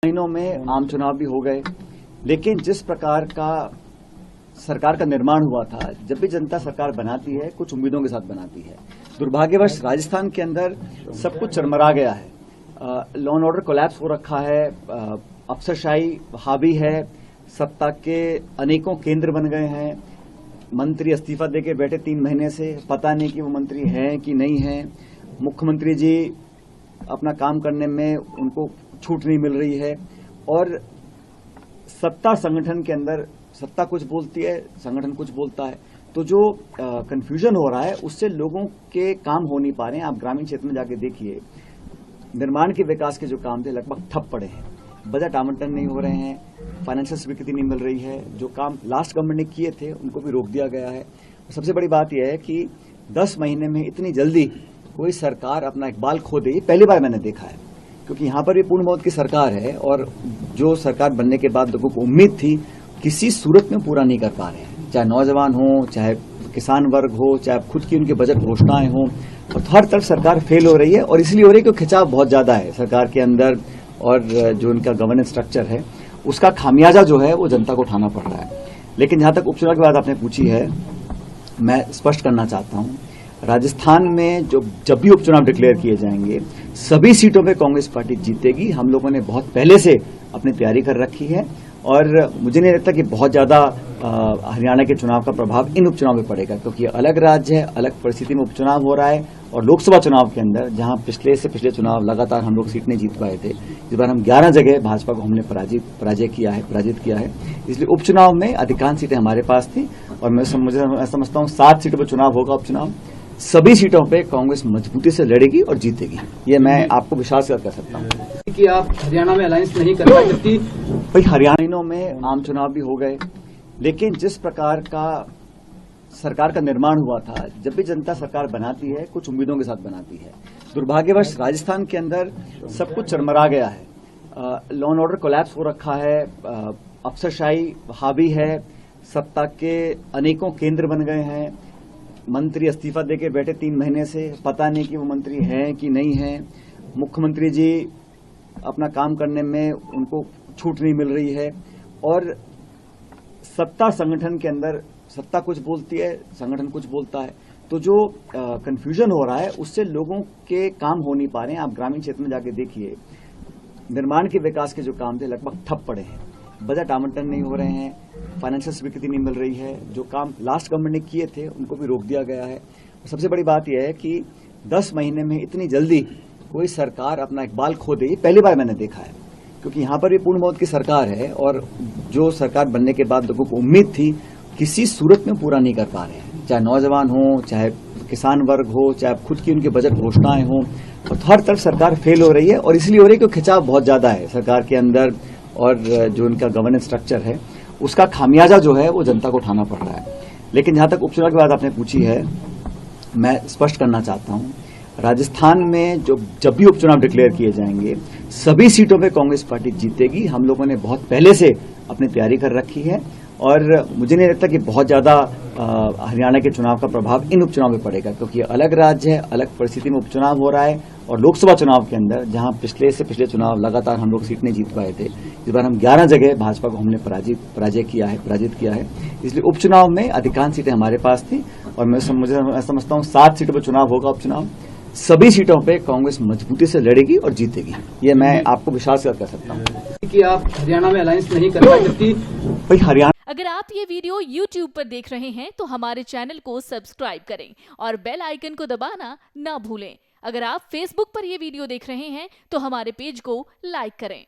महीनों में आम चुनाव भी हो गए, लेकिन जिस प्रकार का सरकार का निर्माण हुआ था, जब भी जनता सरकार बनाती है कुछ उम्मीदों के साथ बनाती है। दुर्भाग्यवश राजस्थान के अंदर सब कुछ चरमरा गया है। लॉ एंड ऑर्डर कोलैप्स हो रखा है, अफसरशाही हावी है, सत्ता के अनेकों केंद्र बन गए हैं। मंत्री इस्तीफा देके बैठे 3 महीने से, पता नहीं कि वो मंत्री हैं कि नहीं हैं। मुख्यमंत्री जी अपना काम करने में उनको छूट नहीं मिल रही है और सत्ता संगठन के अंदर सत्ता कुछ बोलती है, संगठन कुछ बोलता है। तो जो कंफ्यूजन हो रहा है उससे लोगों के काम हो नहीं पा रहे हैं। आप ग्रामीण क्षेत्र में जाके देखिए, निर्माण के विकास के जो काम थे लगभग ठप पड़े हैं, बजट आवंटन नहीं हो रहे हैं, फाइनेंशियल स्वीकृति नहीं मिल रही है। जो काम लास्ट गवर्नमेंट ने किए थे उनको भी रोक दिया गया है। सबसे बड़ी बात यह है कि 10 महीने में इतनी जल्दी कोई सरकार अपना इकबाल खो दे, पहली बार मैंने देखा है। क्योंकि यहां पर भी पूर्ण बहुमत की सरकार है और जो सरकार बनने के बाद लोगों को उम्मीद थी किसी सूरत में पूरा नहीं कर पा रहे हैं। चाहे नौजवान हो, चाहे किसान वर्ग हो, चाहे खुद की उनकी बजट घोषणाएं हों, और हर तरफ सरकार फेल हो रही है। और इसलिए हो रही है क्योंकि खिंचाव बहुत ज्यादा है सरकार के अंदर और जो उनका गवर्नेंस स्ट्रक्चर है उसका खामियाजा जो है वो जनता को उठाना पड़ रहा है। लेकिन जहां तक उपचुनाव की बात आपने पूछी है, मैं स्पष्ट करना चाहता हूं, राजस्थान में जब भी उपचुनाव डिक्लेयर किए जाएंगे सभी सीटों पे कांग्रेस पार्टी जीतेगी। हम लोगों ने बहुत पहले से अपनी तैयारी कर रखी है और मुझे नहीं लगता कि बहुत ज्यादा हरियाणा के चुनाव का प्रभाव इन उपचुनाव में पड़ेगा, क्योंकि अलग राज्य है, अलग परिस्थिति में उपचुनाव हो रहा है। और लोकसभा चुनाव के अंदर जहां पिछले चुनाव लगातार हम लोग सीट नहीं जीत पाए थे, इस बार हम 11 जगह भाजपा को हमने पराजित किया है। इसलिए उपचुनाव में अधिकांश सीटें हमारे पास थी और मैं समझता हूं 7 सीटों पर चुनाव होगा। उपचुनाव सभी सीटों पे कांग्रेस मजबूती से लड़ेगी और जीतेगी, ये मैं आपको विश्वास कर सकता हूं। कि आप हरियाणा में अलायंस नहीं कर पाए, जबकि भाई हरियाणा में आम चुनाव भी हो गए, लेकिन जिस प्रकार का सरकार का निर्माण हुआ था, जब भी जनता सरकार बनाती है कुछ उम्मीदों के साथ बनाती है। दुर्भाग्यवश राजस्थान के अंदर सब कुछ चरमरा गया है। लॉ एंड ऑर्डर कोलैप्स हो रखा है, अफसरशाही हावी है, सत्ता के अनेकों केंद्र बन गए हैं। मंत्री इस्तीफा देके बैठे 3 महीने से, पता नहीं कि वो मंत्री हैं कि नहीं हैं। मुख्यमंत्री जी अपना काम करने में उनको छूट नहीं मिल रही है और सत्ता संगठन के अंदर सत्ता कुछ बोलती है, संगठन कुछ बोलता है। तो जो कंफ्यूजन हो रहा है उससे लोगों के काम हो नहीं पा रहे हैं। आप ग्रामीण क्षेत्र में जाके देखिए, निर्माण के विकास के जो काम थे लगभग ठप पड़े हैं, बजट आवंटन नहीं हो रहे हैं, फाइनेंशियल स्वीकृति नहीं मिल रही है। जो काम लास्ट गवर्नमेंट ने किए थे उनको भी रोक दिया गया है। सबसे बड़ी बात यह है कि 10 महीने में इतनी जल्दी कोई सरकार अपना इकबाल खो दे, पहली बार मैंने देखा है। क्योंकि यहां पर भी पूर्ण बहुमत की सरकार है और जो सरकार बनने के बाद लोगों को उम्मीद थी किसी सूरत में पूरा नहीं कर पा रहे हैं। चाहे नौजवान हो, चाहे किसान वर्ग हो, चाहे खुद की उनकी बजट घोषणाएं हों, और हर तरफ सरकार फेल हो रही है। और इसलिए हो रही है क्योंकि खिंचाव बहुत ज्यादा है सरकार के अंदर और जो उनका गवर्नेंस स्ट्रक्चर है उसका खामियाजा जो है वो जनता को उठाना पड़ रहा है। लेकिन जहां तक उपचुनाव की बात आपने पूछी है, मैं स्पष्ट करना चाहता हूं, राजस्थान में जब भी उपचुनाव डिक्लेयर किए जाएंगे सभी सीटों पे कांग्रेस पार्टी जीतेगी। हम लोगों ने बहुत पहले से अपनी तैयारी कर रखी है और मुझे नहीं लगता कि बहुत ज्यादा हरियाणा के चुनाव का प्रभाव इन उपचुनाव में पड़ेगा, क्योंकि अलग राज्य है, अलग परिस्थिति में उपचुनाव हो रहा है। और लोकसभा चुनाव के अंदर जहां पिछले चुनाव लगातार हम लोग सीट नहीं जीत पाए थे, इस बार हम 11 जगह भाजपा को हमने पराजित किया है। इसलिए उपचुनाव में अधिकांश सीटें हमारे पास थी और मैं समझता हूं 7 सीटों पर चुनाव होगा। उपचुनाव सभी सीटों पे कांग्रेस मजबूती से लड़ेगी और जीतेगी, ये मैं आपको विश्वास कर सकता हूं। कि आप हरियाणा में अलायंस नहीं कर पाए, जबकि भाई हरियाणा। अगर आप ये वीडियो YouTube पर देख रहे हैं तो हमारे चैनल को सब्सक्राइब करें और बेल आइकन को दबाना ना भूलें। अगर आप Facebook पर ये वीडियो देख रहे हैं तो हमारे पेज को लाइक करें।